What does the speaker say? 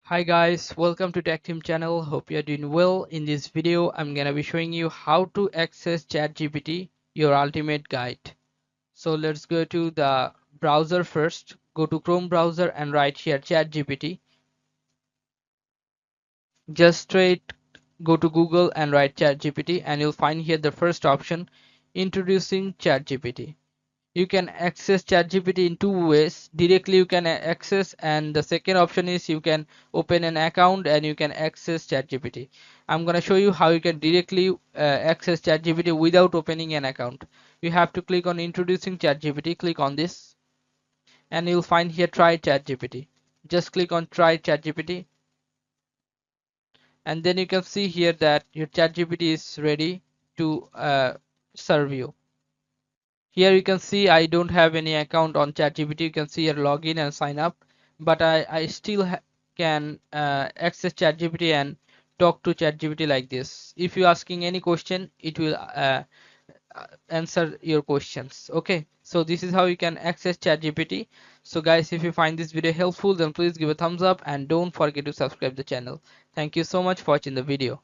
Hi guys, welcome to Tactim channel. Hope you're doing well. In this video, I'm gonna be showing you how to access ChatGPT, your ultimate guide. So let's go to the browser first. Go to Chrome browser and write here ChatGPT. Just straight go to Google and write ChatGPT and you'll find here the first option, introducing ChatGPT. You can access ChatGPT in two ways. Directly you can access, and the second option is you can open an account and you can access ChatGPT. I'm going to show you how you can directly access ChatGPT without opening an account. You have to click on introducing ChatGPT. Click on this and you'll find here try ChatGPT. Just click on try ChatGPT and then you can see here that your ChatGPT is ready to serve you. Here you can see I don't have any account on ChatGPT. You can see here login and sign up, but I still can access ChatGPT and talk to ChatGPT like this. If you're asking any question, it will answer your questions. Okay, so this is how you can access ChatGPT. So guys, if you find this video helpful, then please give a thumbs up and don't forget to subscribe the channel. Thank you so much for watching the video.